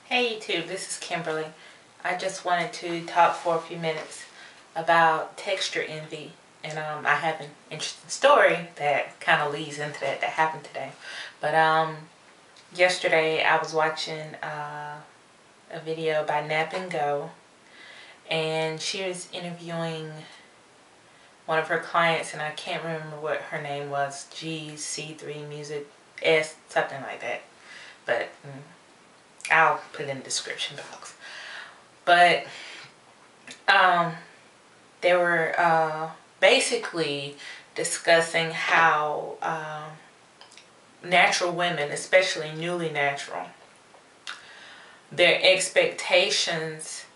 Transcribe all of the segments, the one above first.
Hey YouTube, this is Kimberly. I just wanted to talk for a few minutes about texture envy. And I have an interesting story that kind of leads into that happened today. But yesterday I was watching a video by Napngo, and she was interviewing one of her clients, and I can't remember what her name was, GC3 Music S, something like that. But I'll put it in the description box. But they were basically discussing how natural women, especially newly natural, their expectations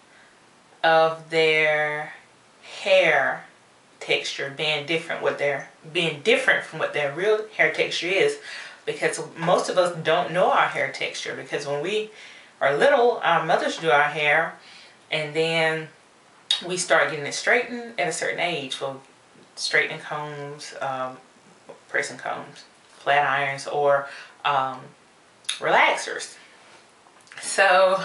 of their hair texture being different from what their real hair texture is, because most of us don't know our hair texture, because when we are little, our mothers do our hair, and then we start getting it straightened at a certain age. Well, straightening combs, pressing combs, flat irons, or relaxers. So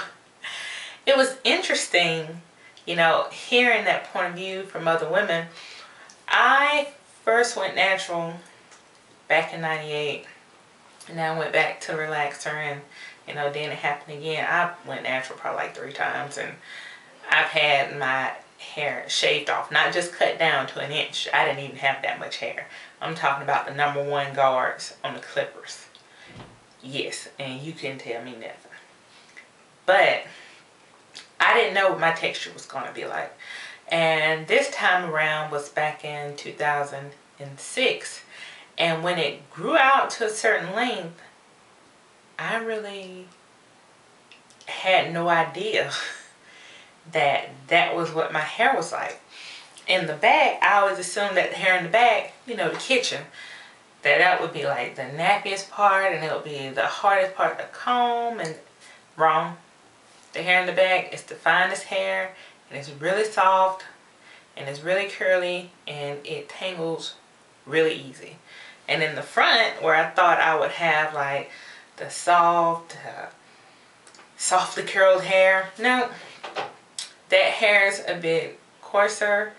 it was interesting, hearing that point of view from other women. I first went natural back in '98, and then I went back to the relaxer, and then it happened again. I went natural probably like 3 times, and I've had my hair shaved off, not just cut down to 1 inch. I didn't even have that much hair. I'm talking about the #1 guards on the clippers. Yes, and you couldn't tell me nothing. But I didn't know what my texture was going to be like. And this time around was back in 2006. And when it grew out to a certain length, I really had no idea that was what my hair was like. In the back, I always assumed that the hair in the back, the kitchen, that would be like the nappiest part, and it would be the hardest part to comb. And wrong. The hair in the back is the finest hair, and it's really soft, and it's really curly, and it tangles really easy. And in the front, where I thought I would have like the softly curled hair, no, that hair is a bit coarser,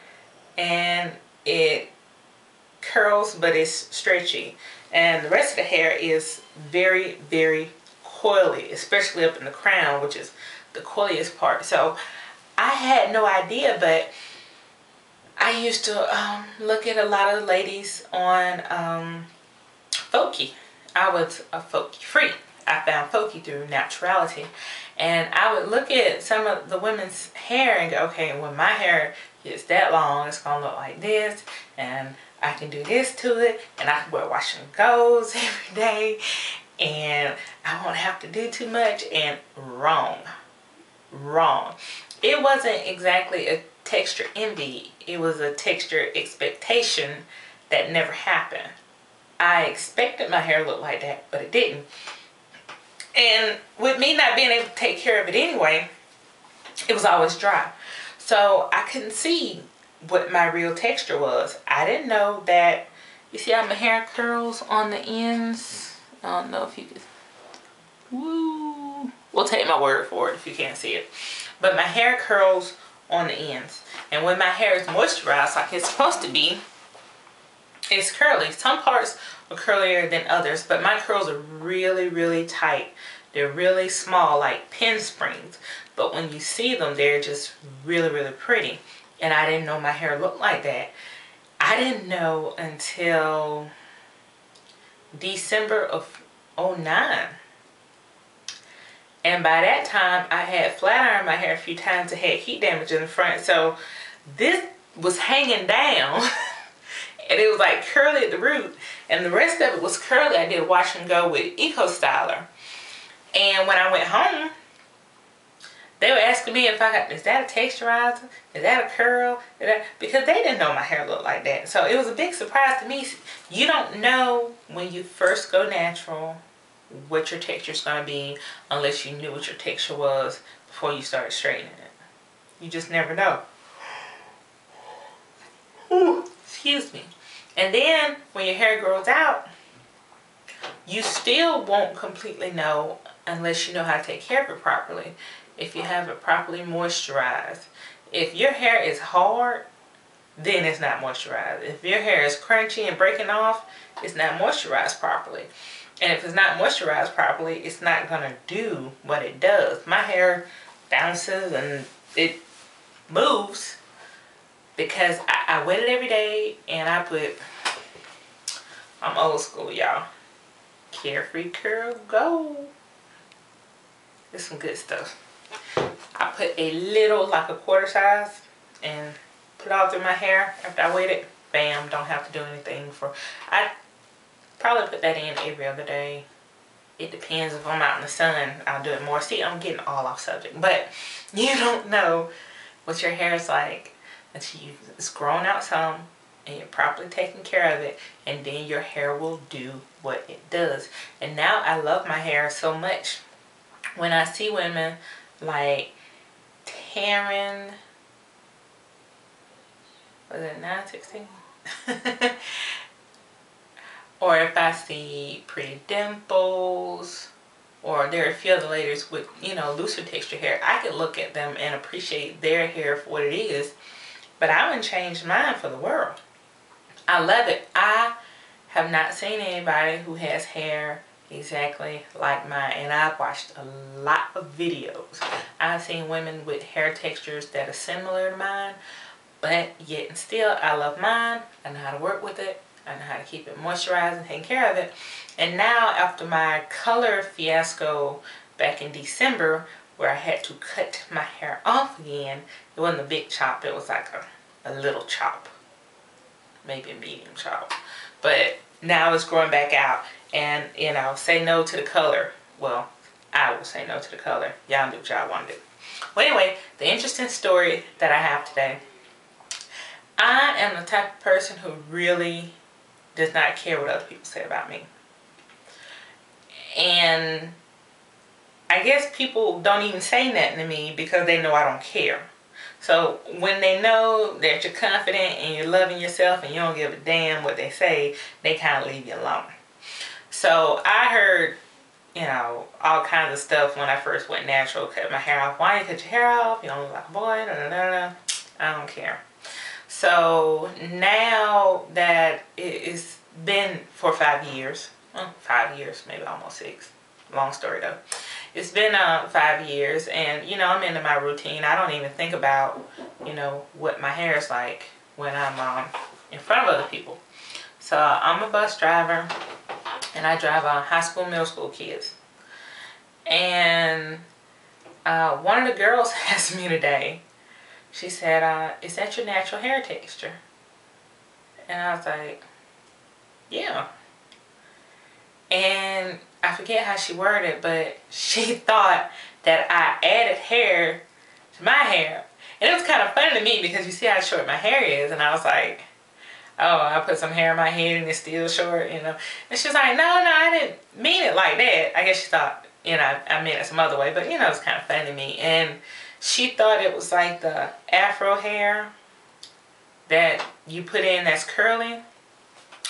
and it curls, but it's stretchy. And the rest of the hair is very, very coily, especially up in the crown, which is the coiliest part. So I had no idea, but I used to look at a lot of ladies on Folky. I was a Folky freak. I found Folky through naturality, and I would look at some of the women's hair and go, okay, when my hair gets that long, it's gonna look like this, and I can do this to it, and I can wear wash and goes every day, and I won't have to do too much. And wrong. It wasn't exactly a texture envy. It was a texture expectation that never happened. I expected my hair to look like that, but it didn't. And with me not being able to take care of it anyway, it was always dry. So I couldn't see what my real texture was. I didn't know that. You see how my hair curls on the ends? I don't know if you could. Woo. We'll take my word for it if you can't see it. But my hair curls on the ends. And when my hair is moisturized like it's supposed to be, it's curly. Some parts are curlier than others, but my curls are really, really tight. They're really small, like pin springs. But when you see them, they're just really, really pretty. And I didn't know my hair looked like that. I didn't know until December of '09. And by that time, I had flat ironed my hair a few times. It had heat damage in the front. So this was hanging down. And it was like curly at the root. And the rest of it was curly. I did wash and go with Eco Styler. And when I went home, they were asking me if I got, is that a texturizer? Is that a curl? Because they didn't know my hair looked like that. So it was a big surprise to me. You don't know when you first go natural what your texture is going to be, unless you knew what your texture was before you started straightening it. You just never know. Ooh, excuse me. And then when your hair grows out, you still won't completely know unless you know how to take care of it properly. If you have it properly moisturized. If your hair is hard, then it's not moisturized. If your hair is crunchy and breaking off, it's not moisturized properly. And if it's not moisturized properly, it's not going to do what it does. My hair bounces and it moves because I wet it every day, and I put, I'm old school, y'all, Carefree Curl Gold. It's some good stuff. I put a little, like a quarter size, and put it all through my hair after I wet it. Bam, don't have to do anything for, I probably put that in every other day. It depends. If I'm out in the sun, I'll do it more. See, I'm getting all off subject, but you don't know what your hair is like until it's grown out some and you're properly taking care of it, and then your hair will do what it does. And now I love my hair so much. When I see women like Taryn, was it 916? Or if I see Pretty Dimples, or there are a few other ladies with, you know, looser texture hair, I could look at them and appreciate their hair for what it is. But I wouldn't change mine for the world. I love it. I have not seen anybody who has hair exactly like mine, and I've watched a lot of videos. I've seen women with hair textures that are similar to mine, but yet and still I love mine. I know how to work with it. I know how to keep it moisturized and take care of it. And now, after my color fiasco back in December, where I had to cut my hair off again, it wasn't a big chop, it was like a little chop, maybe a medium chop. But now it's growing back out, and you know, say no to the color. Well, I will say no to the color. Y'all do what y'all want to do. Well, anyway, the interesting story that I have today. I am the type of person who really does not care what other people say about me. And I guess people don't even say nothing to me because they know I don't care. So when they know that you're confident and you're loving yourself and you don't give a damn what they say, they kind of leave you alone. So I heard, you know, all kinds of stuff when I first went natural, cut my hair off. Why you cut your hair off? You don't look like a boy. Da, da, da, da. I don't care. So now that it's been for 5 years, 5 years, maybe almost 6. Long story though. It's been 5 years, and you know, I'm into my routine. I don't even think about, you know, what my hair is like when I'm in front of other people. So I'm a bus driver, and I drive high school, middle school kids. And one of the girls asked me today. She said, is that your natural hair texture? And I was like, yeah. And I forget how she worded it, but she thought that I added hair to my hair. And it was kind of funny to me because you see how short my hair is. And I was like, oh, I put some hair in my head and it's still short, you know. And she was like, no, I didn't mean it like that. I guess she thought, you know, I meant it some other way. But, you know, it was kind of funny to me. And she thought it was like the afro hair that you put in that's curly.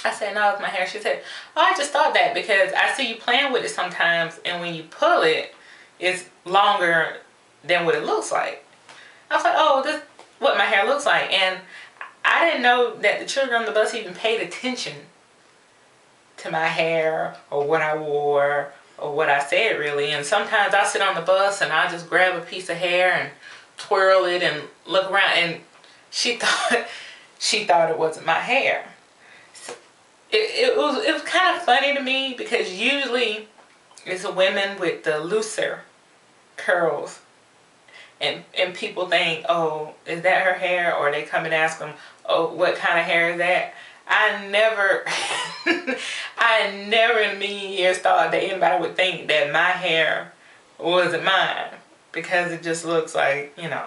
I said, no, it's my hair. She said, oh, I just thought that because I see you playing with it sometimes, and when you pull it, it's longer than what it looks like. I was like, oh, this is what my hair looks like. And I didn't know that the children on the bus even paid attention to my hair or what I wore or what I said, really. And sometimes I sit on the bus and I just grab a piece of hair and twirl it and look around, and she thought it wasn't my hair. So it was kind of funny to me because usually it's women with the looser curls, and people think, oh, is that her hair? Or they come and ask them, oh, what kind of hair is that? I never in a million years thought that anybody would think that my hair wasn't mine, because it just looks like, you know,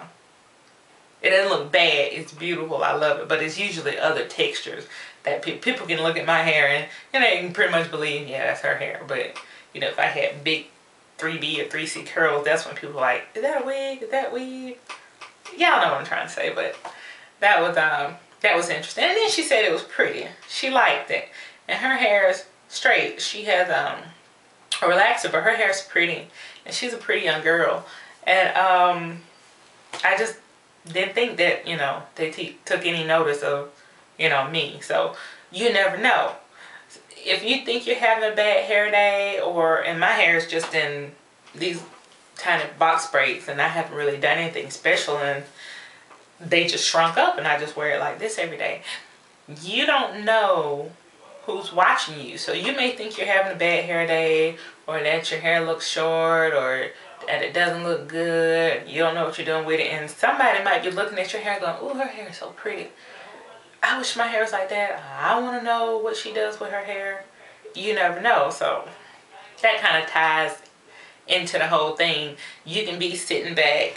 it doesn't look bad. It's beautiful. I love it. But it's usually other textures that people can look at my hair and, you know, they can pretty much believe, yeah, that's her hair. But, you know, if I had big 3B or 3C curls, that's when people are like, is that a wig? Is that weave? Y'all know what I'm trying to say. But that was interesting. And then she said it was pretty. She liked it. And her hair is straight. She has a relaxer, but her hair's pretty, and she's a pretty young girl. And I just didn't think that, you know, they took any notice of, you know, me. So you never know. If you think you're having a bad hair day, and my hair is just in these tiny box braids, and I haven't really done anything special, and they just shrunk up, and I just wear it like this every day. You don't know who's watching you. So you may think you're having a bad hair day, or that your hair looks short, or that it doesn't look good. You don't know what you're doing with it, and somebody might be looking at your hair going, "Ooh, her hair is so pretty. I wish my hair was like that. I want to know what she does with her hair." You never know. So that kind of ties into the whole thing. You can be sitting back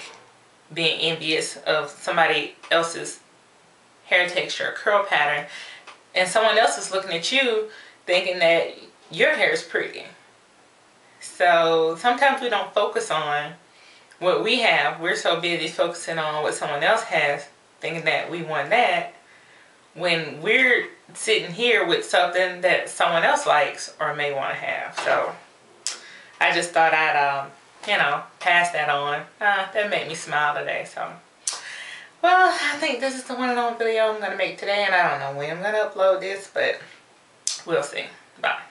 being envious of somebody else's hair texture or curl pattern, and someone else is looking at you thinking that your hair is pretty. So sometimes we don't focus on what we have. We're so busy focusing on what someone else has, thinking that we want that, when we're sitting here with something that someone else likes or may want to have. So I just thought I'd, you know, pass that on. That made me smile today. So, well, I think this is the one and only video I'm going to make today, and I don't know when I'm going to upload this, but we'll see. Bye.